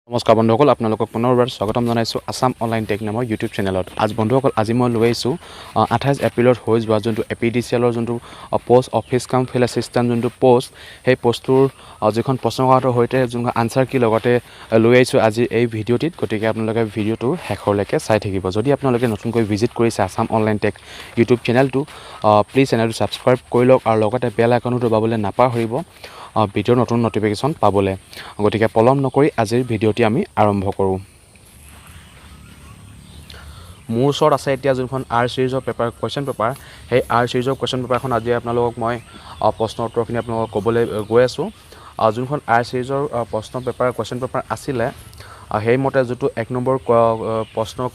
নমস্কাৰ বন্ধুসকল, আপোনালোকক পুনৰবাৰ স্বাগতম জনাইছোঁ আছাম অনলাইন টেক নামৰ ইউটিউব চেনেলত। বন্ধুসকল, আজি মই লৈ আহিছোঁ 28 এপ্ৰিলত হৈ যোৱা যোনটো APDCL যোনটো পোষ্ট অফিচ কাম ফিল্ড এছিষ্টেণ্ট যোনটো পোষ্ট, সেই পোষ্টটোৰ যিখন প্ৰশ্নকাকতৰ সৈতে যোনখন আনচাৰ কি লগতে লৈ আহিছোঁ আজি এই ভিডিঅ'টিত। গতিকে আপোনালোকে ভিডিঅ'টো শেষলৈকে চাই থাকিব। যদি আপোনালোকে নতুনকৈ ভিজিট কৰিছে আছাম অনলাইন টেক ইউটিউব চেনেলটো, প্লিজ চেনেলটো ছাবস্ক্ৰাইব কৰি লওক আৰু লগতে বেল আইকনটো দবাবলৈ নাপাহৰিব ভিডিঅ'ৰ নতুন নটিফিকেশ্যন পাবলৈ। গতিকে পলম নকৰি আজিৰ ভিডিঅ'টি আমি আৰম্ভ কৰোঁ। মোৰ ওচৰত আছে এতিয়া যোনখন আৰ চিৰিজৰ কুৱেশ্যন পেপাৰ, সেই আৰ চিৰিজৰ কুৱেশ্যন পেপাৰখন আজি আপোনালোকক মই প্ৰশ্ন উত্তৰখিনি আপোনালোকক ক'বলৈ গৈ আছোঁ। যোনখন আৰ চিৰিজৰ কুৱেশ্যন পেপাৰ আছিলে, সেইমতে যিটো 1 নম্বৰ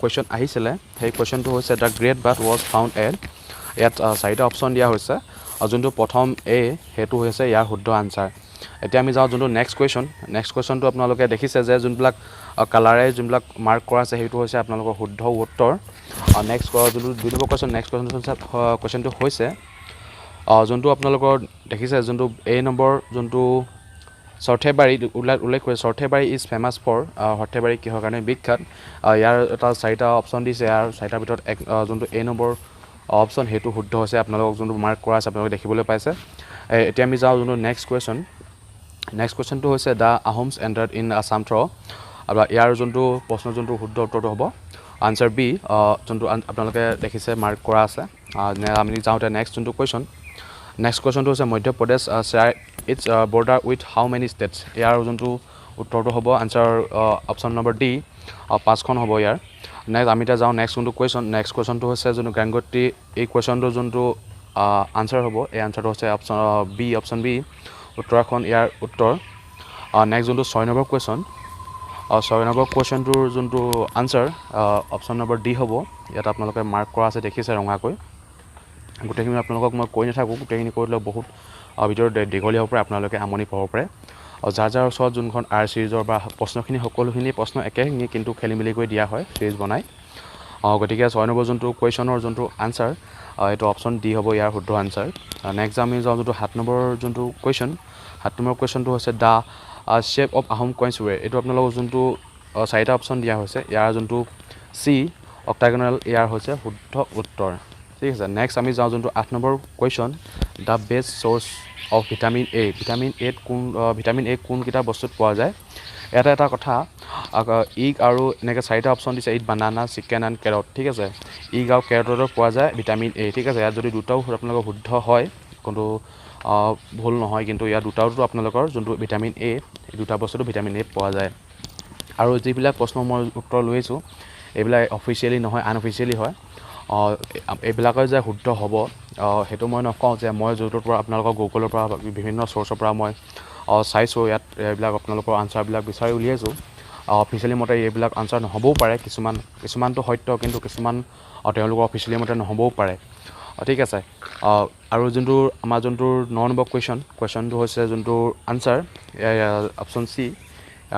কুৱেশ্যন আহিছিলে, সেই কুৱেশ্যনটো হৈছে the great but was found at. ইয়াত 4টা অপশ্যন দিয়া হৈছে। যোনটো প্ৰথম এ, সেইটো হৈছে ইয়াৰ শুদ্ধ আনচাৰ। এতিয়া আমি যাওঁ যোনটো নেক্সট কুৱেশ্যনটো আপোনালোকে দেখিছে যে যোনবিলাক কালাৰে যোনবিলাক মাৰ্ক কৰা আছে সেইটো হৈছে আপোনালোকৰ শুদ্ধ উত্তৰ। নেক্সট যোনটো 2 নম্বৰ কুৱেশ্যনটো হৈছে যোনটো আপোনালোকৰ দেখিছে যোনটো এ নম্বৰ যোনটো সৰ্থেবাৰী উল্লেখ কৰিছে, সৰ্থেবাৰী ইজ ফেমাছ ফৰ, সৰ্থেবাৰী কিহৰ কাৰণে বিখ্যাত। ইয়াৰ এটা 4টা অপশ্যন দিছে। ইয়াৰ 4টাৰ ভিতৰত যোনটো এ নম্বৰ অপশ্যন সেইটো শুদ্ধ হৈছে। আপোনালোকক যোনটো মাৰ্ক কৰা আছে আপোনালোকে দেখিবলৈ পাইছে। এতিয়া আমি যাওঁ যোনটো নেক্সট কুৱেশ্যনটো হৈছে the Ahoms entered in Assam through. আৰু ইয়াৰ যোনটো যোনটো শুদ্ধ উত্তৰটো হ'ব আনচাৰ বি, যোনটো আপোনালোকে দেখিছে মাৰ্ক কৰা আছে। আমি যাওঁতে নেক্সট কুৱেশ্যনটো হৈছে Madhya Pradesh share its border with how many states. ইয়াৰ যোনটো উত্তৰটো হ'ব আনচাৰ অপশ্যন নম্বৰ ডি, 5খন হ'ব ইয়াৰ। আমি এতিয়া যাওঁ নেক্সট কুৱেশ্যনটো হৈছে যোনটো গাংগোত্ৰী। এই কুৱেশ্যনটোৰ যোনটো আনচাৰ হ'ব, এই আনচাৰটো হৈছে অপশ্যন বি, উত্তৰাখণ্ড ইয়াৰ উত্তৰ। নেক্সট যোনটো 6 নম্বৰ কুৱেশ্যনটোৰ যোনটো আনচাৰ অপশ্যন নম্বৰ ডি হ'ব। ইয়াত আপোনালোকে মাৰ্ক কৰা আছে দেখিছে ৰঙাকৈ। গোটেইখিনি আপোনালোকক মই কৈ নাথাকোঁ, গোটেইখিনি কৈ দিলে বহুত ভিডিঅ'ৰ দীঘলীয়া হ'ব পাৰে, আপোনালোকে আমনি পাব পাৰে। যাৰ ওচৰত যোনখন আৰ চিৰিজৰ বা প্ৰশ্নখিনি সকলোখিনি প্ৰশ্ন একে, কিন্তু খেলি মেলি কৰি দিয়া হয় চিৰিজ বনাই। গতিকে 6 নম্বৰ যোনটো কুৱেশ্যনৰ যোনটো আনচাৰ, এইটো অপশ্যন ডি হ'ব ইয়াৰ শুদ্ধ আনচাৰ। নেক্সট আমি যাওঁ যোনটো 7 নম্বৰ কুৱেশ্যনটো হৈছে দ্য শ্বেপ অফ আহোম কইন্স ৱেৰ। এইটো আপোনালোকক যোনটো 4টা অপশ্যন দিয়া হৈছে, ইয়াৰ যোনটো চি অক্টাগনেল, ইয়াৰ হৈছে শুদ্ধ উত্তৰ। ঠিক আছে। নেক্সট আমি যাওঁ যোনটো 8 number question the best source of vitamin A. Vitamin A কোনকেইটা বস্তুত পোৱা যায়। এটা কথা, ইগ আৰু এনেকৈ 4টা অপশ্যন দিছে, it banana, chicken and carrot. ঠিক আছে, ইগ আৰু কেৰটতো পোৱা যায় ভিটামিন এ। ঠিক আছে, ইয়াত যদি দুটাও আপোনালোকৰ শুদ্ধ হয়, কিন্তু ভুল নহয়, কিন্তু ইয়াত দুটাওতো আপোনালোকৰ যোনটো ভিটামিন এ, এই দুটা বস্তুটো ভিটামিন এ পোৱা যায়। আৰু যিবিলাক প্ৰশ্ন মই উত্তৰ লৈ আহিছোঁ, এইবিলাক অফিচিয়েলি নহয়, আনঅফিচিয়েলি হয়। এইবিলাকৰ যে শুদ্ধ হ'ব সেইটো মই নকওঁ যে মই য'টোৰ পৰা আপোনালোকৰ গুগলৰ পৰা বিভিন্ন চ'ৰ্চৰ পৰা মই চাইছোঁ, ইয়াত এইবিলাক আপোনালোকৰ আনচাৰবিলাক বিচাৰি উলিয়াইছোঁ। অফিচিয়েলি মতে এইবিলাক আনচাৰ নহ'বও পাৰে, কিছুমানটো সত্য, কিন্তু কিছুমান তেওঁলোকৰ অফিচিয়েলি মতে নহ'বও পাৰে। ঠিক আছে। আৰু আমাৰ যোনটো 9 নম্বৰ কুৱেশ্যনটো হৈছে যোনটো আনচাৰ অপশ্যন চি,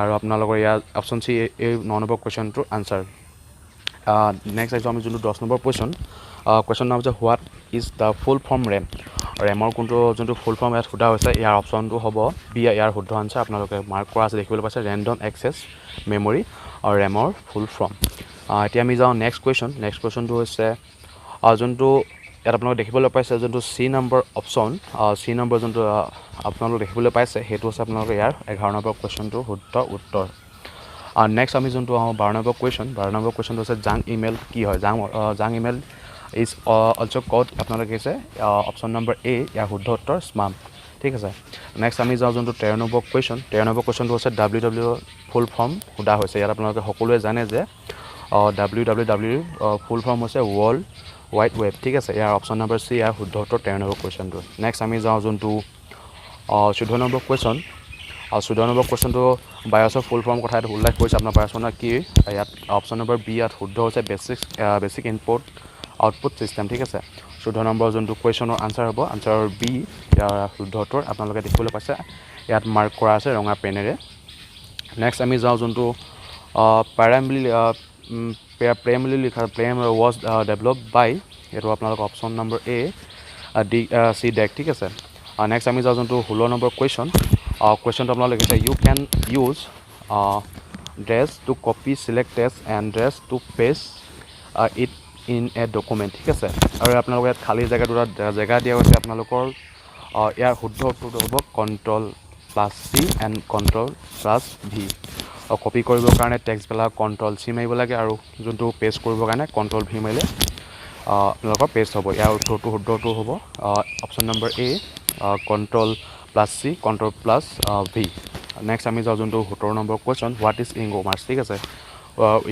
আৰু আপোনালোকৰ ইয়াৰ অপশ্যন চি এই 9 নম্বৰ কুৱেশ্যনটোৰ আনচাৰ। নেক্সট আহিছোঁ আমি যোনটো 10 নম্বৰ কুৱেশ্যন নাম হৈছে what is the full form RAM. ৰেমৰ যোনটো ফুল ফৰ্ম ইয়াত সোধা হৈছে, ইয়াৰ অপশ্যনটো হ'ব বি, ইয়াৰ শুদ্ধ আনচাৰ। আপোনালোকে মাৰ্ক কৰা আছে দেখিবলৈ পাইছে, ৰেণ্ডম এক্সেছ মেমৰি আৰু ৰেমৰ ফুল ফৰ্ম। এতিয়া আমি যাওঁ নেক্সট কুৱেশ্যনটো হৈছে যোনটো ইয়াত আপোনালোকে দেখিবলৈ পাইছে যোনটো চি নম্বৰ অপশ্যন, যোনটো আপোনালোকে দেখিবলৈ পাইছে, সেইটো হৈছে আপোনালোকে ইয়াৰ 11 নম্বৰ কুৱেশ্যনটোৰ শুদ্ধ উত্তৰ। নেক্সট আমি যোনটো 12 নম্বৰ কুৱেশ্যনটো হৈছে জাং ইমেইল কি হয়। জাং ইমেইল ইজ অলছ' কল্ড, আপোনালোকে কৈছে অপশ্যন নম্বৰ এ, ইয়াৰ শুদ্ধ উত্তৰ স্পাম। ঠিক আছে। নেক্সট আমি যাওঁ যোনটো 13 নম্বৰ কুৱেশ্যনটো হৈছে WWW ফুল ফৰ্ম সোধা হৈছে। ইয়াত আপোনালোকে সকলোৱে জানে যে WWW ফুল ফৰ্ম হৈছে ৱৰ্ল্ড ৱাইড ৱেব। ঠিক আছে, ইয়াৰ অপশ্যন নম্বৰ চি, ইয়াৰ শুদ্ধ উত্তৰ 13 নম্বৰ কুৱেশ্যনটো। নেক্সট আমি যাওঁ যোনটো 14 নম্বৰ কুৱেশ্যনটো বায়'ছৰ ফুল ফৰ্ম কথা উল্লেখ কৰিছে। আপোনাৰ বায়'ছ মানে কি, ইয়াত অপশ্যন নম্বৰ বি, ইয়াত শুদ্ধ হৈছে বেছিক ইনপুট আউটপুট ছিষ্টেম। ঠিক আছে, 14 নম্বৰ যোনটো কুৱেশ্যনৰ আনচাৰ হ'ব আনচাৰ বি, ইয়াৰ শুদ্ধ উত্তৰ। আপোনালোকে দেখিবলৈ পাইছে ইয়াত মাৰ্ক কৰা আছে ৰঙা পেনেৰে। নেক্সট আমি যাওঁ যোনটো প্ৰেম ৱাজ ডেভেলপড বাই, এইটো আপোনালোকৰ অপশ্যন নম্বৰ এ, ডি চি ডেক। ঠিক আছে। নেক্সট আমি যাওঁ যোনটো 16 নম্বৰ কুৱেশ্যনটো আপোনালোকে লিখিছে you can use dash to copy select text and dash to paste it in a document ঠিক আছে আৰু আপোনালোকৰ ইয়াত খালী জেগা দুটা জেগা দিয়া হৈছে আপোনালোকৰ ইয়াৰ শুদ্ধ উত্তৰটো হ'ব Ctrl+C এণ্ড Ctrl+V কপি কৰিবৰ কাৰণে টেক্সটবিলাক Ctrl+C মাৰিব লাগে আৰু যোনটো পেষ্ট কৰিবৰ কাৰণে Ctrl+V মাৰিলে আপোনালোকৰ পেষ্ট হ'ব ইয়াৰ উত্তৰটো শুদ্ধটো হ'ব অপশ্যন নম্বৰ এ Ctrl+C Ctrl+V নেক্সট আমি যাওঁ যোনটো 17 number question what is e commerce ঠিক আছে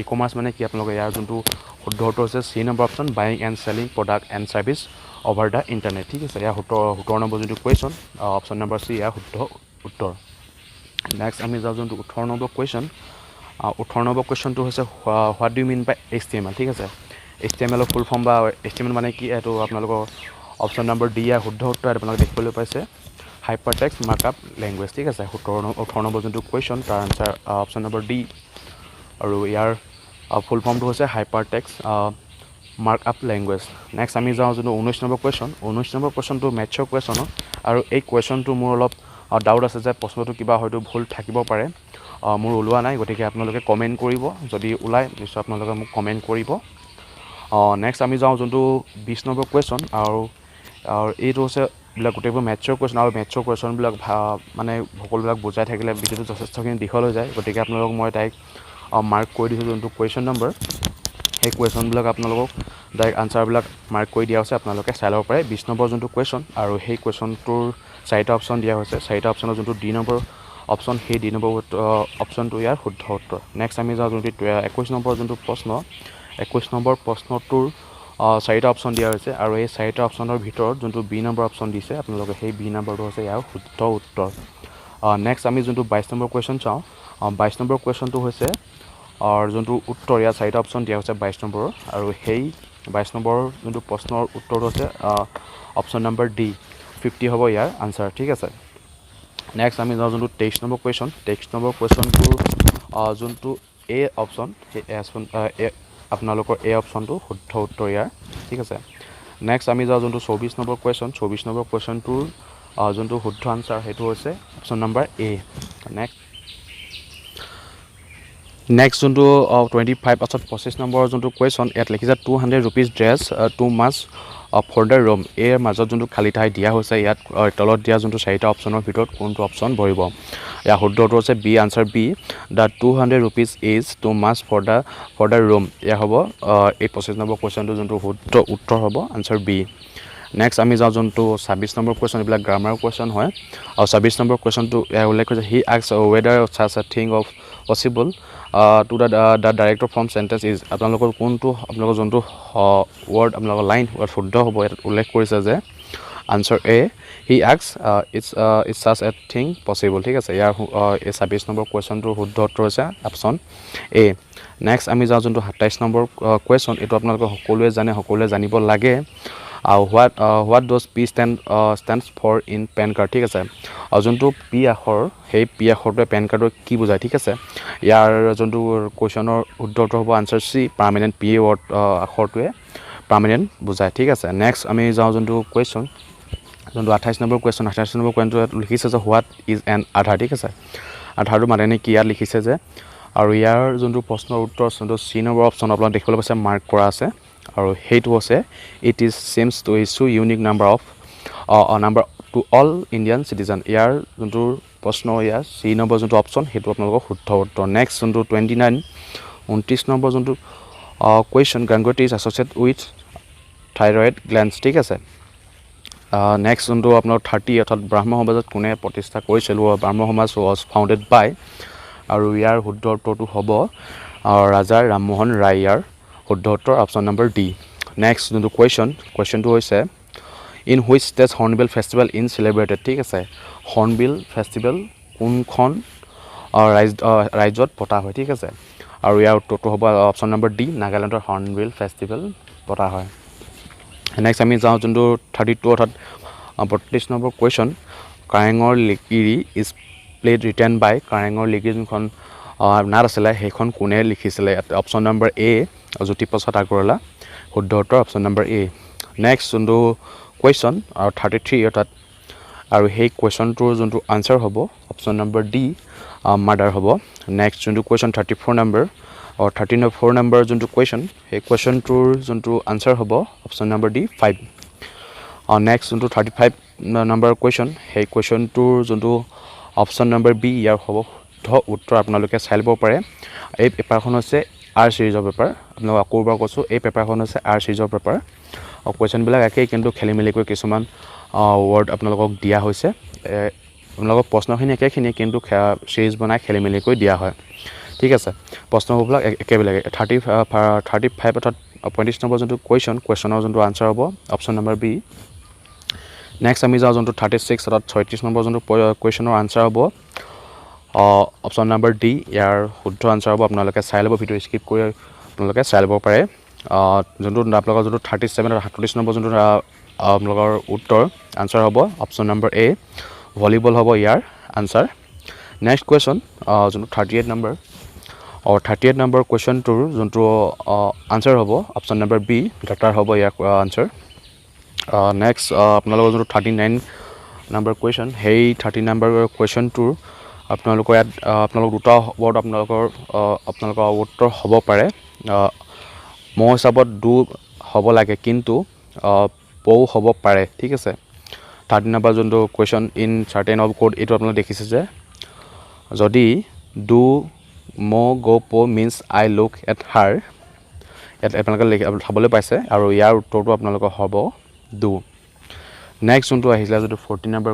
ই কমাৰ্চ মানে কি আপোনালোকে ইয়াৰ যোনটো শুদ্ধ উত্তৰ হৈছে C number option buying and selling product and service over the internet ঠিক আছে ইয়াৰ 17 নম্বৰ যোনটো কুৱেশ্যন অপশ্যন নম্বৰ চি ইয়াৰ শুদ্ধ উত্তৰ নেক্সট আমি যাওঁ যোনটো 18 নম্বৰ কুৱেশ্যন 18 নম্বৰ কুৱেশ্যনটো হৈছে what do you mean by HTML ঠিক আছে HTML ফুল ফৰ্ম বা HTML মানে কি এইটো আপোনালোকৰ অপশ্যন নম্বৰ ডি ইয়াৰ শুদ্ধ উত্তৰ আপোনালোকে দেখিবলৈ পাইছে হাইপাৰটেক্সট মাৰ্কআপ লেংগুৱেজ ঠিক আছে 18 নম্বৰ যোনটো কুৱেশ্যন তাৰ আনচাৰ অপশ্যন নম্বৰ ডি আৰু ইয়াৰ ফুল ফৰ্মটো হৈছে হাইপাৰটেক্সট মাৰ্কআপ লেংগুৱেজ নেক্সট আমি যাওঁ যোনটো 19 নম্বৰ কুৱেশ্যনটো মেথছৰ কুৱেশ্যন আৰু এই কুৱেশ্যনটো মোৰ অলপ ডাউট আছে যে প্ৰশ্নটো কিবা হয়তো ভুল থাকিব পাৰে মোৰ ওলোৱা নাই গতিকে আপোনালোকে কমেণ্ট কৰিব যদি ওলায় নিশ্চয় আপোনালোকে মোক কমেণ্ট কৰিব নেক্সট আমি যাওঁ যোনটো 20 নম্বৰ কুৱেশ্যন আৰু এইটো হৈছে এইবিলাক গোটেইবোৰ মেথছৰ কুৱেশ্যন আৰু মেথছৰ কুৱেশ্যনবিলাক মানে সকলোবিলাক বুজাই থাকিলে ভিডিঅ'টো যথেষ্টখিনি দীঘল হৈ যায় গতিকে আপোনালোকক মই ডাইৰেক্ট মাৰ্ক কৰি দিছোঁ যোনটো কুৱেশ্যন নম্বৰ সেই কুৱেশ্যনবিলাক আপোনালোকক ডাইৰেক্ট আনচাৰবিলাক মাৰ্ক কৰি দিয়া হৈছে আপোনালোকে চাই ল'ব পাৰে 20 নম্বৰ যোনটো কুৱেশ্যন আৰু সেই কুৱেশ্যনটোৰ 4টা অপশ্যন দিয়া হৈছে 4টা অপশ্যনৰ যোনটো ডি নম্বৰ অপশ্যন সেই ডি নম্বৰ অপশ্যনটো ইয়াৰ শুদ্ধ উত্তৰ নেক্সট আমি যাওঁ যোনটো 21 নম্বৰ যোনটো প্ৰশ্ন 21 নম্বৰ প্ৰশ্নটোৰ 4টা অপশ্যন দিয়া হৈছে আৰু এই 4টা অপশ্যনৰ ভিতৰত যোনটো বি নম্বৰ অপশ্যন দিছে আপোনালোকে সেই বি নম্বৰটো হৈছে ইয়াৰ শুদ্ধ উত্তৰ নেক্সট আমি যোনটো 22 নম্বৰ কুৱেশ্যন চাওঁ 22 নম্বৰ কুৱেশ্যনটো হৈছে যোনটো উত্তৰ ইয়াত 4টা অপশ্যন দিয়া হৈছে 22 নম্বৰৰ আৰু সেই 22 নম্বৰৰ যোনটো প্ৰশ্নৰ উত্তৰটো হৈছে অপশ্যন নম্বৰ ডি 50 হ'ব ইয়াৰ আনচাৰ ঠিক আছে নেক্সট আমি যাওঁ যোনটো 23 নম্বৰ কুৱেশ্যনটোৰ যোনটো এ অপশ্যন সেই আপোনালোকৰ এ অপশ্যনটো শুদ্ধ উত্তৰ ইয়াৰ ঠিক আছে নেক্সট আমি যাওঁ যোনটো 24 নম্বৰ কুৱেশ্যনটোৰ যোনটো শুদ্ধ আনচাৰ সেইটো হৈছে অপশ্যন নম্বৰ এ নেক্সট যোনটো 25 পাছত 25 নম্বৰ যোনটো কুৱেশ্যন ইয়াত লিখিছে 200 rupees dash too much for the room এই মাজত যোনটো খালী ঠাই দিয়া হৈছে ইয়াত তলত দিয়া যোনটো 4টা অপশ্যনৰ ভিতৰত কোনটো অপশ্যন ভৰিব ইয়াৰ শুদ্ধ উত্তৰ হৈছে B answer B the 200 rupees is too much for the room এয়া হ'ব এই 25 নম্বৰ কুৱেশ্যনটো যোনটো শুদ্ধ উত্তৰ হ'ব আনচাৰ বি নেক্সট আমি যাওঁ যোনটো 26 নম্বৰ কুৱেশ্যন এইবিলাক গ্ৰামাৰ কুৱেশ্যন হয় আৰু 26 নম্বৰ কুৱেশ্যনটো ইয়াৰ উল্লেখ কৰিছে he asks whether such a thing of possible to the director from sentence is আপোনালোকৰ কোনটো আপোনালোকৰ যোনটো ৱৰ্ড আপোনালোকৰ লাইন শুদ্ধ হ'ব ইয়াত উল্লেখ কৰিছে যে answer a he asks its such a thing possible ঠিক আছে ইয়াৰ এই 26 নম্বৰ কুৱেশ্যনটোৰ শুদ্ধ উত্তৰ হৈছে অপশ্যন এ নেক্সট আমি যাওঁ যোনটো 27 নম্বৰ কুৱেশ্যন এইটো আপোনালোকে সকলোৱে জানিব লাগে what does P stands for in PAN card ঠিক আছে আৰু যোনটো পি আখৰ সেই পি আখৰটোৱে পেন কাৰ্ডৰ কি বুজায় ঠিক আছে ইয়াৰ যোনটো কুৱেশ্যনৰ শুদ্ধ উত্তৰ হ'ব answer C permanent P word আখৰটোৱে পাৰ্মানেণ্ট বুজায় ঠিক আছে নেক্সট আমি যাওঁ যোনটো কুৱেশ্যন যোনটো 28 নম্বৰ কুৱেশ্যনটো লিখিছে যে হোৱাট ইজ এন আধাৰ ঠিক আছে আধাৰটো মানে কি ইয়াত লিখিছে যে আৰু ইয়াৰ যোনটো প্ৰশ্নৰ উত্তৰ যোনটো চি নম্বৰ অপশ্যন আপোনালোকে দেখিবলৈ পাইছে মাৰ্ক কৰা আছে আৰু সেইটো হৈছে it is seems to issue unique number to all Indian citizen ইয়াৰ যোনটো প্ৰশ্ন ইয়াৰ চি নম্বৰ যোনটো অপশ্যন সেইটো আপোনালোকৰ শুদ্ধ উত্তৰ নেক্সট যোনটো 29 নম্বৰ যোনটো কুৱেশ্যন গাংগুটি is associated with thyroid glands ঠিক আছে নেক্সট যোনটো আপোনাৰ 30 অৰ্থাৎ ব্ৰাহ্ম সমাজত কোনে প্ৰতিষ্ঠা কৰিছিল ব্ৰাহ্ম সমাজ ৱাজ ফাউণ্ডেড বাই আৰু ইয়াৰ শুদ্ধ উত্তৰটো হ'ব ৰাজা ৰামমোহন ৰায় ইয়াৰ শুদ্ধ উত্তৰ অপশ্যন নম্বৰ ডি নেক্সট যোনটো কুৱেশ্যনটো হৈছে in which state hornbill festival in celebrated ঠিক আছে হৰ্ণবিল ফেষ্টিভেল কোনখন ৰাজ্যত পতা হয় ঠিক আছে আৰু ইয়াৰ উত্তৰটো হ'ব অপশ্যন নম্বৰ ডি নাগালেণ্ডৰ হৰ্ণবিল ফেষ্টিভেল পতা হয় নেক্সট আমি যাওঁ যোনটো 32 অৰ্থাৎ 32 নম্বৰ কুৱেশ্যন কাৰেঙৰ লিকিৰি ইজ প্লেড ৰিটেন বাই কাৰেঙৰ লিকিৰি যোনখন নাট আছিলে সেইখন কোনে লিখিছিলে অপশ্যন নম্বৰ এ জ্যোতিপ্ৰসাদ আগৰৱালা শুদ্ধ উত্তৰ অপশ্যন নম্বৰ এ নেক্সট যোনটো কুৱেশ্যন আৰু 33 অৰ্থাৎ আৰু সেই কুৱেশ্যনটোৰ যোনটো আনচাৰ হ'ব অপশ্যন নম্বৰ ডি মাৰ্ডাৰ হ'ব নেক্সট যোনটো কুৱেশ্যন 34 নম্বৰ আৰু 34 নম্বৰ যোনটো কুৱেশ্যন সেই কুৱেশ্যনটোৰ যোনটো আনচাৰ হ'ব অপশ্যন নম্বৰ ডি 5 নেক্সট যোনটো 35 নম্বৰ কুৱেশ্যন সেই কুৱেশ্যনটোৰ যোনটো অপশ্যন নম্বৰ বি ইয়াৰ হ'ব শুদ্ধ উত্তৰ আপোনালোকে চাই ল'ব পাৰে এই পেপাৰখন হৈছে আৰ চিৰিজৰ পেপাৰ আপোনালোক আকৌ এবাৰ কৈছোঁ এই পেপাৰখন হৈছে আৰ চিৰিজৰ পেপাৰ আৰু কুৱেশ্যনবিলাক একেই কিন্তু খেলি মেলিকৈ কিছুমান ৱৰ্ড আপোনালোকক দিয়া হৈছে আপোনালোকক প্ৰশ্নখিনি একেখিনিয়ে কিন্তু চিৰিজ বনাই খেলি মেলিকৈ দিয়া হয় ঠিক আছে প্ৰশ্নবিলাক একেবিলাক 35 অৰ্থাৎ 35 নম্বৰ যোনটো কুৱেশ্যনৰ যোনটো আনচাৰ হ'ব অপশ্যন নম্বৰ বি নেক্সট আমি যাওঁ যোনটো 36 অৰ্থাৎ 36 নম্বৰ যোনটো কুৱেশ্যনৰ আনচাৰ হ'ব অপশ্যন নম্বৰ ডি ইয়াৰ শুদ্ধ আনচাৰ হ'ব আপোনালোকে চাই ল'ব ভিডিঅ' স্কিপ কৰি আপোনালোকে চাই ল'ব পাৰে যোনটো আপোনালোকৰ যোনটো 37 আৰু 38 নম্বৰ যোনটো আপোনালোকৰ উত্তৰ আনচাৰ হ'ব অপশ্যন নম্বৰ এ ভলীবল হ'ব ইয়াৰ আনচাৰ নেক্সট কুৱেশ্যন যোনটো 38 নম্বৰ 38 নম্বৰ কুৱেশ্যনটোৰ যোনটো আনচাৰ হ'ব অপশ্যন নম্বৰ বি গটাৰ হ'ব ইয়াৰ আনচাৰ নেক্সট আপোনালোকৰ যোনটো 39 নম্বৰ কুৱেশ্যন সেই 30 নম্বৰ কুৱেশ্যনটোৰ আপোনালোকৰ ইয়াত আপোনালোক দুটা ৱৰ্ড আপোনালোকৰ উত্তৰ হ'ব পাৰে মোৰ হিচাপত ডু হ'ব লাগে কিন্তু পৌ হ'ব পাৰে ঠিক আছে 30 নম্বৰ যোনটো question in certain of code এইটো আপোনালোকে দেখিছে যে যদি ডু মো গো পো মিনছ আই লুক এট হাৰ ইয়াত আপোনালোকে চাবলৈ পাইছে আৰু ইয়াৰ উত্তৰটো আপোনালোকৰ হ'ব ডু নেক্সট যোনটো আহিছিলে যোনটো 40 নম্বৰ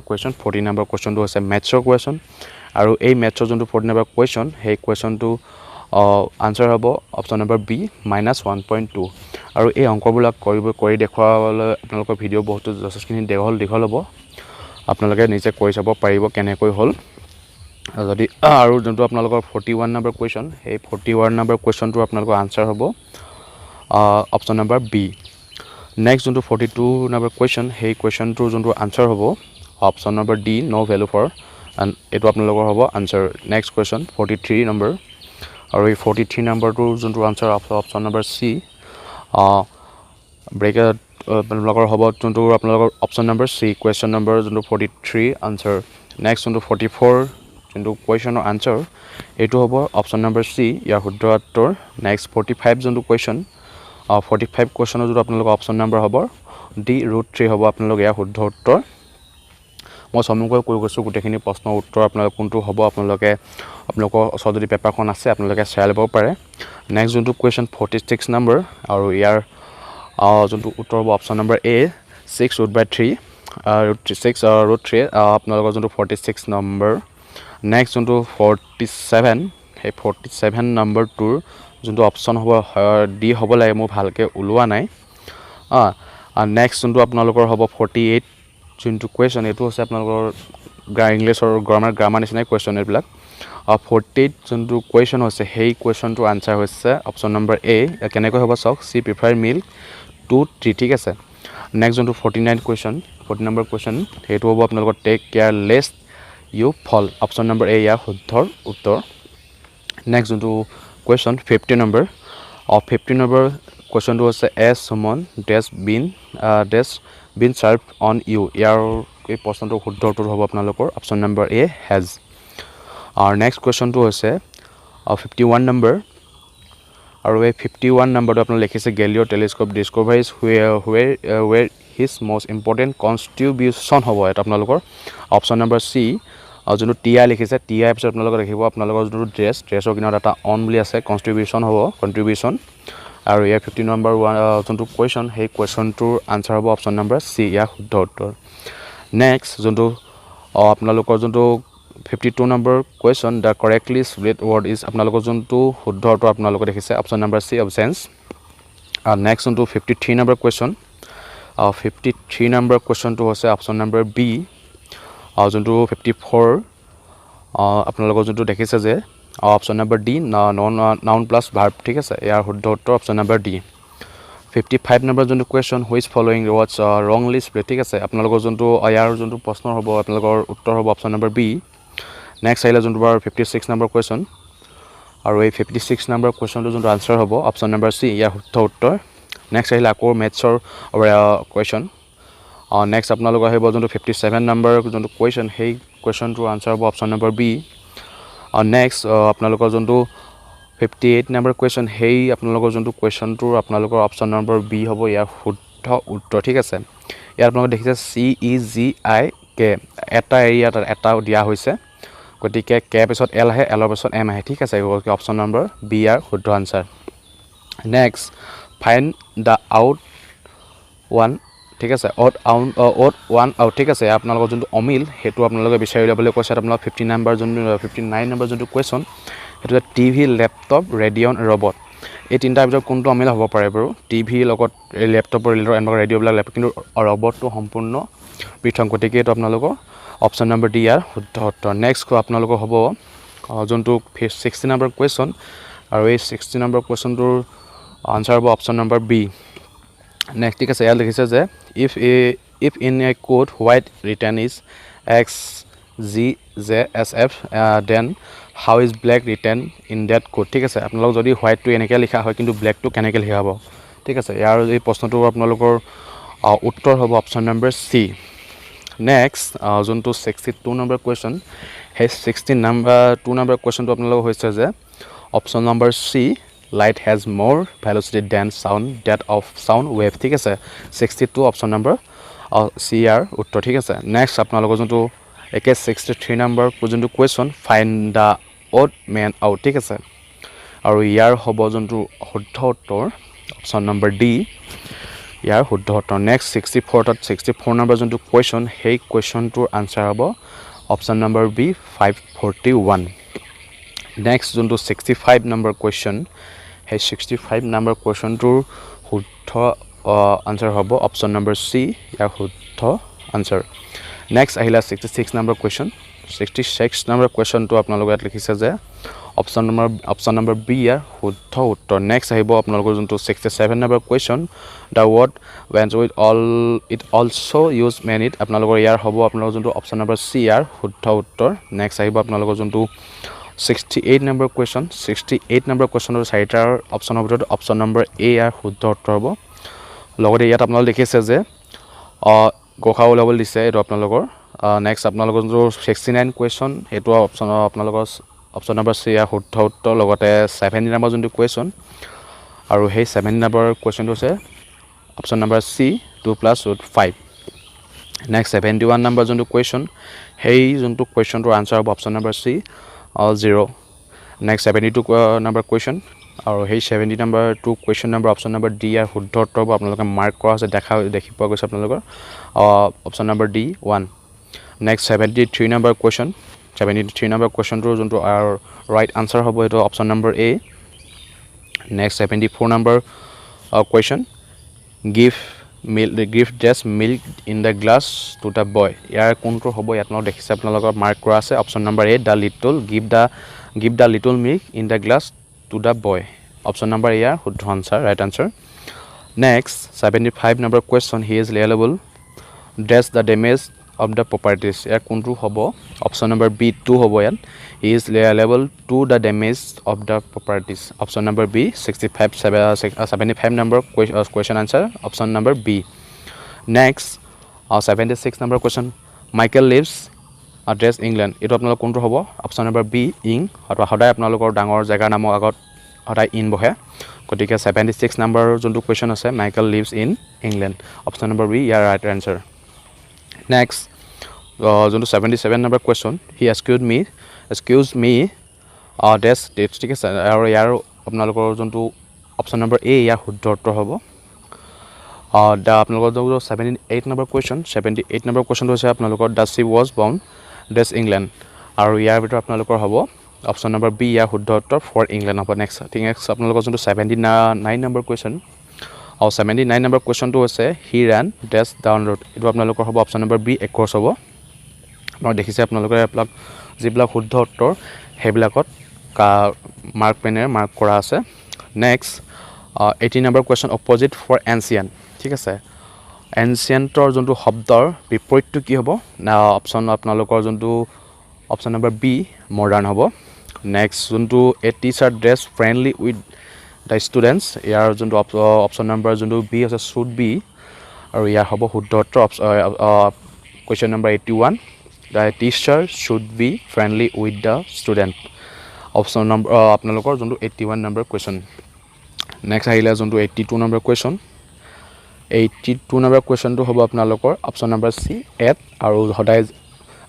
কুৱেশ্যনটো হৈছে মেথছৰ কুৱেশ্যন আৰু এই মেথছৰ যোনটো 40 নম্বৰ কুৱেশ্যন সেই কুৱেশ্যনটো আনচাৰ হ'ব অপশ্যন নম্বৰ বি -1.2 আৰু এই অংকবিলাক কৰি দেখুৱাবলৈ আপোনালোকৰ ভিডিঅ' বহুতো যথেষ্টখিনি দীঘল হ'ব আপোনালোকে নিজে কৰি চাব পাৰিব কেনেকৈ হ'ল যদি আৰু যোনটো আপোনালোকৰ 41 নম্বৰ কুৱেশ্যন সেই 41 নম্বৰ কুৱেশ্যনটোৰ আপোনালোকৰ আনচাৰ হ'ব অপশ্যন নম্বৰ বি নেক্সট যোনটো 42 নম্বৰ কুৱেশ্যন সেই কুৱেশ্যনটোৰ যোনটো আনচাৰ হ'ব option number D no' value for এইটো আপোনালোকৰ হ'ব আনচাৰ নেক্সট কুৱেশ্যন 43 নম্বৰ আৰু এই 43 নম্বৰটোৰ যোনটো answer option number C bracket আপোনালোকৰ হ'ব যোনটো আপোনালোকৰ option number C question number যোনটো 43 আনচাৰ নেক্সট যোনটো 44 যোনটো কুৱেশ্যনৰ আনচাৰ এইটো হ'ব অপশ্যন নম্বৰ চি ইয়াৰ শুদ্ধ উত্তৰ নেক্সট 45 যোনটো কুৱেশ্যন 45 কুৱেশ্যনৰ যোনটো আপোনালোকৰ অপশ্যন নম্বৰ হ'ব ডি √3 হ'ব আপোনালোক ইয়াৰ শুদ্ধ উত্তৰ মই চমুকৈ কৈ গৈছোঁ গোটেইখিনি প্ৰশ্নৰ উত্তৰ আপোনালোক কোনটো হ'ব আপোনালোকৰ ওচৰত যদি পেপাৰখন আছে আপোনালোকে চাই ল'ব পাৰে নেক্সট যোনটো কুৱেশ্যন 46 নম্বৰ আৰু ইয়াৰ যোনটো উত্তৰ হ'ব অপশ্যন নম্বৰ এ 6√3 √3 আপোনালোকৰ যোনটো 46 নম্বৰ নেক্সট যোনটো 47 সেই 47 নম্বৰটোৰ যোনটো অপশ্যন হ'ব ডি হ'ব লাগে মোৰ ভালকৈ ওলোৱা নাই নেক্সট যোনটো আপোনালোকৰ হ'ব 48 যোনটো কুৱেশ্যন এইটো হৈছে আপোনালোকৰ ইংলিছৰ গ্ৰামাৰ নিচিনাই কুৱেশ্যন এইবিলাক 48 যোনটো কুৱেশ্যন হৈছে সেই কুৱেশ্যনটোৰ আনচাৰ হৈছে অপশ্যন নম্বৰ এ কেনেকৈ হ'ব চাওক চি প্ৰিফাৰ মিল্ক 2-3 ঠিক আছে নেক্সট যোনটো 49 কুৱেশ্যন 40 নম্বৰ কুৱেশ্যন সেইটো হ'ব আপোনালোকৰ take care lest you fall option number A ইয়াৰ শুদ্ধ উত্তৰ নেক্সট যোনটো কুৱেশ্যন 50 নম্বৰ 50 নম্বৰ কুৱেশ্যনটো হৈছে has summons been served on you ইয়াৰ এই প্ৰশ্নটোৰ শুদ্ধ উত্তৰ হ'ব আপোনালোকৰ অপশ্যন নম্বৰ এ হেজ আৰু নেক্সট কুৱেশ্যনটো হৈছে 51 নম্বৰ আৰু এই 51 নম্বৰটো আপোনালোকে লিখিছে Galileo' telescope discoveries were his most important contribution হ'ব এটা আপোনালোকৰ অপশ্যন নম্বৰ চি যোনটো টি আই লিখিছে টি আই পিছত আপোনালোকে দেখিব আপোনালোকৰ যোনটো ড্ৰেছৰ কিনাৰত এটা অন বুলি আছে কনষ্ট্ৰিবিউশ্যন হ'ব কণ্ট্ৰিবিউশ্যন আৰু ইয়াৰ 50 নম্বৰ যোনটো কুৱেশ্যন সেই কুৱেশ্যনটোৰ আনচাৰ হ'ব অপশ্যন নম্বৰ চি ইয়াৰ শুদ্ধ উত্তৰ নেক্সট যোনটো আপোনালোকৰ যোনটো 52 number question the correctly split word is আপোনালোকৰ যোনটো শুদ্ধ উত্তৰ আপোনালোকে দেখিছে option number C options next যোনটো 53 নম্বৰ কুৱেশ্যন 53 নম্বৰ কুৱেশ্যনটো হৈছে অপশ্যন নম্বৰ বি যোনটো 54 আপোনালোকৰ যোনটো দেখিছে যে option number D noun plus verb ঠিক আছে ইয়াৰ শুদ্ধ উত্তৰ অপশ্যন নম্বৰ ডি 55 নম্বৰ যোনটো question which following words ৰংলি split ঠিক আছে আপোনালোকৰ যোনটো ইয়াৰ যোনটো প্ৰশ্ন হ'ব আপোনালোকৰ উত্তৰ হ'ব অপশ্যন নম্বৰ বি নেক্সট আহিলে যোনটো বাৰু 56 নম্বৰ কুৱেশ্যন আৰু এই 56 নম্বৰ কুৱেশ্যনটো যোনটো আনচাৰ হ'ব অপশ্যন নম্বৰ চি ইয়াৰ শুদ্ধ উত্তৰ নেক্সট আহিলে আকৌ মেথছৰ কুৱেশ্যন নেক্সট আপোনালোকৰ আহিব যোনটো 57 নম্বৰ যোনটো কুৱেশ্যন সেই কুৱেশ্যনটোৰ আনচাৰ হ'ব অপশ্যন নম্বৰ বি নেক্সট আপোনালোকৰ যোনটো 58 নম্বৰ কুৱেশ্যন সেই আপোনালোকৰ যোনটো কুৱেশ্যনটোৰ আপোনালোকৰ অপশ্যন নম্বৰ বি হ'ব ইয়াৰ শুদ্ধ উত্তৰ ঠিক আছে ইয়াত আপোনালোকে দেখিছে CEGIK এটা এৰিয়াত এটা দিয়া হৈছে গতিকে কে পিছত এল আহে এলৰ পিছত এম আহে ঠিক আছে অপশ্যন নম্বৰ বি ইয়াৰ শুদ্ধ answer next find the out one ঠিক আছে অ'ট ওৱান আউট ঠিক আছে আপোনালোকৰ যোনটো অমিল সেইটো আপোনালোকে বিচাৰি উলিয়াবলৈ কৈছে আপোনালোকৰ 59 নম্বৰ যোনটো কুৱেশ্যন সেইটো টিভি লেপটপ ৰেডিঅ' ৰবট এই তিনিটাৰ ভিতৰত কোনটো অমিল হ'ব পাৰে বাৰু টিভি লগত লেপটপৰ এনেকুৱা ৰেডিঅ'বিলাক লেপটপ কিন্তু ৰবটটো সম্পূৰ্ণ পৃথক গতিকে এইটো আপোনালোকৰ অপশ্যন নম্বৰ ডি ইয়াৰ শুদ্ধ উত্তৰ নেক্সট আপোনালোকৰ হ'ব যোনটো 60 নম্বৰ কুৱেশ্যন আৰু এই 60 নম্বৰ কুৱেশ্যনটোৰ আনচাৰ হ'ব অপশ্যন নম্বৰ বি নেক্সট ঠিক আছে ইয়াত লিখিছে যে if in a code white written is XGJSF then how is black written in that code ঠিক আছে আপোনালোক যদি হোৱাইটটো এনেকৈ লিখা হয় কিন্তু ব্লেকটো কেনেকৈ লিখা হ'ব ঠিক আছে ইয়াৰ এই প্ৰশ্নটোৰ আপোনালোকৰ উত্তৰ হ'ব অপশ্যন নম্বৰ চি নেক্সট যোনটো 62 নম্বৰ কুৱেশ্যন সেই 2 নম্বৰ কুৱেশ্যনটো আপোনালোকৰ হৈছে যে option number C light has more velocity than sound that of sound wave ঠিক আছে 62 অপশ্যন নম্বৰ চি ইয়াৰ উত্তৰ ঠিক আছে নেক্সট আপোনালোকৰ যোনটো একে 63 নম্বৰ যোনটো question find the odd man out ঠিক আছে আৰু ইয়াৰ হ'ব যোনটো শুদ্ধ উত্তৰ অপশ্যন নম্বৰ ডি ইয়াৰ শুদ্ধ উত্তৰ নেক্সট 64 নম্বৰ যোনটো কুৱেশ্যন সেই কুৱেশ্যনটোৰ আনচাৰ হ'ব অপশ্যন নম্বৰ বি 541 নেক্সট যোনটো 65 নম্বৰ কুৱেশ্যন সেই 65 নম্বৰ কুৱেশ্যনটোৰ শুদ্ধ আনচাৰ হ'ব অপশ্যন নম্বৰ চি ইয়াৰ শুদ্ধ আনচাৰ নেক্সট আহিলা 66 নম্বৰ কুৱেশ্যন 66 নম্বৰ কুৱেশ্যনটো আপোনালোকে ইয়াত লিখিছে যে অপশ্যন নম্বৰ বি ইয়াৰ শুদ্ধ উত্তৰ নেক্সট আহিব আপোনালোকৰ যোনটো 67 number question the word whence with all it also' use men it আপোনালোকৰ ইয়াৰ হ'ব আপোনালোকৰ যোনটো অপশ্যন নম্বৰ চি ইয়াৰ শুদ্ধ উত্তৰ নেক্সট আহিব আপোনালোকৰ যোনটো 68 নম্বৰ কুৱেশ্যন 68 নম্বৰ কুৱেশ্যনৰ চাৰিটাৰ অপশ্যনৰ ভিতৰত অপশ্যন নম্বৰ এ ইয়াৰ শুদ্ধ উত্তৰ হ'ব লগতে ইয়াত আপোনালোকে দেখিছে যে গোখা ওলাবলৈ দিছে এইটো আপোনালোকৰ নেক্সট আপোনালোকৰ যোনটো 69 কুৱেশ্যন সেইটো অপশ্যন আপোনালোকৰ অপশ্যন নম্বৰ চি ইয়াৰ শুদ্ধ উত্তৰ লগতে 70 নম্বৰ যোনটো কুৱেশ্যন আৰু সেই 70 নম্বৰ কুৱেশ্যনটো হৈছে option number C 2+5 next 71 number যোনটো কুৱেশ্যন সেই যোনটো কুৱেশ্যনটোৰ আনচাৰ হ'ব option number C 0 next 72 number question আৰু সেই 70 number 2 question number option number D ইয়াৰ শুদ্ধ উত্তৰ হ'ব আপোনালোকে মাৰ্ক কৰা হৈছে দেখি পোৱা গৈছে আপোনালোকৰ option number D 1 next 73 number question 73 number কুৱেশ্যনটোৰ যোনটো ৰাইট আনচাৰ হ'ব এইটো option number A next 74 number question give just milk in the glass to the boy ইয়াৰ কোনটো হ'ব ইয়াত আপোনালোকে দেখিছে আপোনালোকৰ মাৰ্ক কৰা আছে option number A the little give the little milk in the glass to the boy option number ইয়াৰ শুদ্ধ answer right answer next 75 number question he is liable dress the damage of the properties ইয়াৰ কোনটো হ'ব option number B 2 হ'ব ইয়াত he is liable to the damage of the properties option number B 75 number question answer option number B next 76 number question Michael lives dress England এইটো আপোনালোকৰ কোনটো হ'ব option number B ইং অথবা সদায় আপোনালোকৰ ডাঙৰ জেগাৰ নামৰ আগত সদায় ইন বহে গতিকে 76 নম্বৰ যোনটো কুৱেশ্যন আছে Michael lives in England option number B ইয়াৰ ৰাইট এনচাৰ নেক্সট যোনটো 77 number question he excuse me dash dates ঠিক আছে আৰু ইয়াৰ আপোনালোকৰ যোনটো অপশ্যন নম্বৰ এ ইয়াৰ শুদ্ধ উত্তৰ হ'ব আপোনালোকৰ যোনটো 78 নম্বৰ কুৱেশ্যন 78 নম্বৰ কুৱেশ্যনটো হৈছে আপোনালোকৰ the she was born dash England আৰু ইয়াৰ ভিতৰত আপোনালোকৰ হ'ব অপশ্যন নম্বৰ বি ইয়াৰ শুদ্ধ উত্তৰ ফৰ ইংলেণ্ড হ'ব নেক্সট আপোনালোকৰ যোনটো 79 নম্বৰ কুৱেশ্যন 79 নম্বৰ কুৱেশ্যনটো হৈছে হি ৰান ডেছ ডাউন ৰোড এইটো আপোনালোকৰ হ'ব অপশ্যন নম্বৰ বি একৰ্ছ হ'ব আপোনালোকে দেখিছে আপোনালোকে যিবিলাক শুদ্ধ উত্তৰ সেইবিলাকত মাৰ্ক পেনেৰে মাৰ্ক কৰা আছে next 80 number question opposite for ancient ঠিক আছে এনচিয়েণ্টৰ যোনটো শব্দৰ বিপৰীতটো কি হ'ব অপশ্যন আপোনালোকৰ যোনটো অপশ্যন নম্বৰ বি মডাৰ্ণ হ'ব নেক্সট যোনটো a teacher dress friendly with the students ইয়াৰ যোনটো অপশ্যন নম্বৰ যোনটো বি আছে শুড বি আৰু ইয়াৰ হ'ব শুদ্ধ উত্তৰ question number 81 the teacher should be friendly with the student option number আপোনালোকৰ যোনটো 81 নম্বৰ কুৱেশ্যন নেক্সট আহিলে যোনটো 82 নম্বৰ কুৱেশ্যন 82 নম্বৰ কুৱেশ্যনটো হ'ব আপোনালোকৰ অপশ্যন নম্বৰ চি এট আৰু সদায়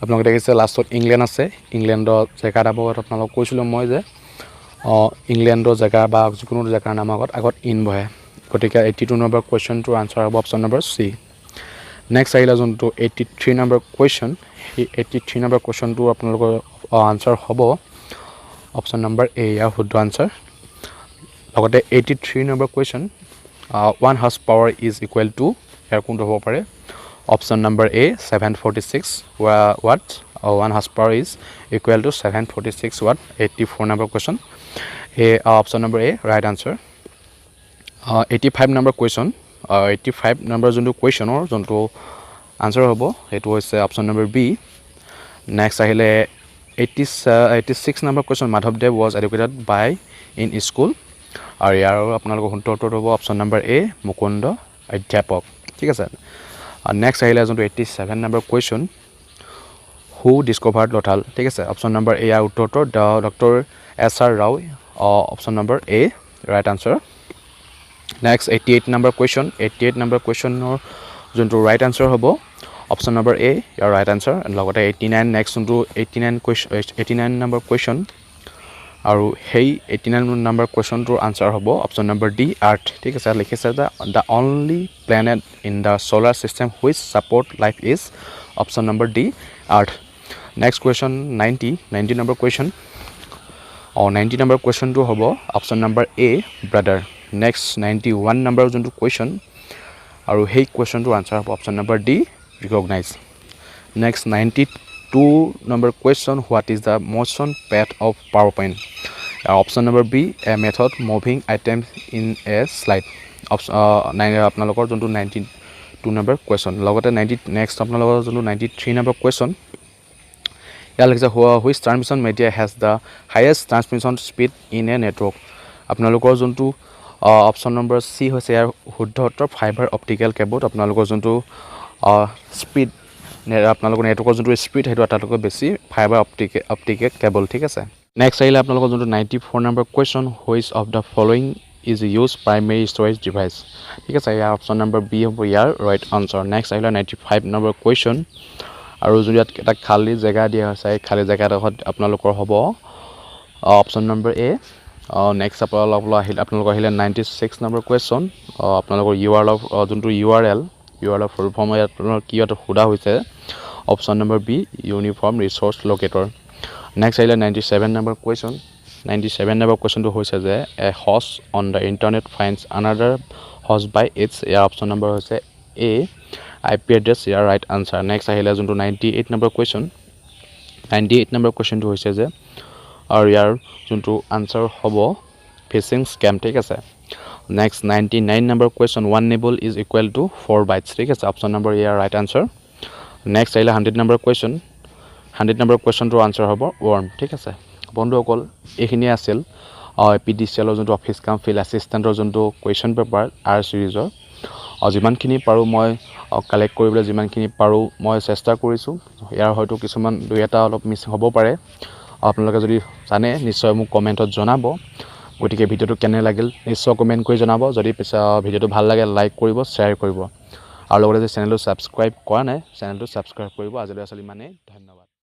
আপোনালোকে দেখিছে লাষ্টত ইংলেণ্ড আছে ইংলেণ্ডৰ জেগা এটা বহুত আপোনালোকক কৈছিলোঁ মই যে ইংলেণ্ডৰ জেগা বা যিকোনো জেগাৰ নামৰ আগত ইন বহে গতিকে 82 নম্বৰ কুৱেশ্যনটোৰ আনচাৰ হ'ব অপশ্যন নম্বৰ চি নেক্সট আহিলে যোনটো 83 নম্বৰ কুৱেশ্যন সেই 83 নম্বৰ কুৱেশ্যনটো আপোনালোকৰ আনচাৰ হ'ব অপশ্যন নম্বৰ এ ইয়াৰ শুদ্ধ আনচাৰ লগতে 83 number question 1 horse power is equal to ইয়াৰ কোনটো হ'ব পাৰে option number A 746 watt 1 horse power is equal to 746 watt 84 number question এই option number A right answer 85 number question 85 number যোনটো কুৱেশ্যনৰ যোনটো আনচাৰ হ'ব সেইটো হৈছে অপশ্যন নম্বৰ বি নেক্সট আহিলে 86 নম্বৰ কুৱেশ্যন মাধৱদেৱ was educated by in school আৰু ইয়াৰ আপোনালোকৰ শুদ্ধ উত্তৰ হ'ব অপশ্যন নম্বৰ এ মুকুন্দ অধ্যাপক ঠিক আছে নেক্সট আহিলে যোনটো 87 number question who discovered Lothal ঠিক আছে অপশ্যন নম্বৰ এ ইয়াৰ উত্তৰ doctor S R Rao option number A right answer next 88 number question 88 number কুৱেশ্যনৰ যোনটো ৰাইট আনচাৰ হ'ব অপশ্যন নম্বৰ এ ইয়াৰ ৰাইট আনচাৰ লগতে 89 নেক্সট যোনটো 89 নম্বৰ কুৱেশ্যন আৰু সেই 89 নম্বৰ কুৱেশ্যনটোৰ আনচাৰ হ'ব অপশ্যন নম্বৰ ডি আৰ্থ ঠিক আছে লিখিছে যে the only planet in the solar system which support life is option number D earth next question 90 number question 90 number কুৱেশ্যনটো হ'ব option number A brother next 91 number যোনটো question আৰু সেই কুৱেশ্যনটোৰ আনচাৰ হ'ব option number D recognise next 92 number question what is the motion path of power point option number B a method moving item in a slide আপোনালোকৰ যোনটো 92 number question লগতে next আপোনালোকৰ যোনটো 93 নম্বৰ কুৱেশ্যন ইয়াৰ লিখিছে which transmission media has the highest transmission speed in a network আপোনালোকৰ যোনটো option number C হৈছে ইয়াৰ শুদ্ধ উত্তৰ ফাইবাৰ অপটিকেল কেবল আপোনালোকৰ যোনটো স্পীড আপোনালোকৰ নেটৱৰ্কৰ যোনটো স্পীড সেইটো আটাইতকৈ বেছি ফাইবাৰ অপটিকেল কেবল ঠিক আছে নেক্সট আহিলে আপোনালোকৰ যোনটো 94 number question which of the following is use primary storage device ঠিক আছে ইয়াৰ অপশ্যন নম্বৰ বি হ'ব ইয়াৰ ৰাইট আনচাৰ নেক্সট আহিলে 95 নম্বৰ কুৱেশ্যন আৰু যদি ইয়াত এটা খালী জেগা দিয়া হৈছে এই খালী জেগাডোখৰত আপোনালোকৰ হ'ব অপশ্যন নম্বৰ এ নেক্সট আপোনালোকৰ আহিলে 96 নম্বৰ কুৱেশ্যন আপোনালোকৰ যোনটো U R L full form ইয়াত কি সোধা হৈছে option number B uniform resource locator next আহিলে 97 নম্বৰ কুৱেশ্যন 97 নম্বৰ কুৱেশ্যনটো হৈছে যে a host on the internet finds another host by its ইয়াৰ অপশ্যন নম্বৰ হৈছে এ আই পি এড্ৰেছ ইয়াৰ ৰাইট আনচাৰ নেক্সট আহিলে যোনটো 98 নম্বৰ কুৱেশ্যন 98 নম্বৰ কুৱেশ্যনটো হৈছে যে আৰু ইয়াৰ যোনটো আনচাৰ হ'ব ফিচিং স্কেম ঠিক আছে next 99 number question 1 nibble is equal two 4 bites ঠিক আছে অপশ্যন নম্বৰ ইয়াৰ ৰাইট আনচাৰ নেক্সট আহিলে 100 নম্বৰ কুৱেশ্যন 100 নম্বৰ কুৱেশ্যনটোৰ আনচাৰ হ'ব ৱৰ্ম ঠিক আছে বন্ধুসকল এইখিনিয়ে আছিল PDCL যোনটো অফিচ কাম ফিল্ড এছিষ্টেণ্টৰ যোনটো কুৱেশ্যন পেপাৰ আৰ ছিৰিজৰ যিমানখিনি পাৰোঁ মই কালেক্ট কৰিবলৈ যিমানখিনি পাৰোঁ মই চেষ্টা কৰিছোঁ ইয়াৰ হয়তো কিছুমান দুই এটা অলপ মিছ হ'ব পাৰে আপোনালোকে যদি জানে নিশ্চয় মোক কমেণ্টত জনাব গতিকে ভিডিঅ'টো কেনে লাগিল নিশ্চয় কমেণ্ট কৰি জনাব যদি ভিডিঅ'টো ভাল লাগে লাইক কৰিব শ্বেয়াৰ কৰিব আৰু লগতে যদি চেনেলটো ছাবস্ক্ৰাইব কৰা নাই চেনেলটো ছাবস্ক্ৰাইব কৰিব আজিলৈ আচলতে ইমানেই ধন্যবাদ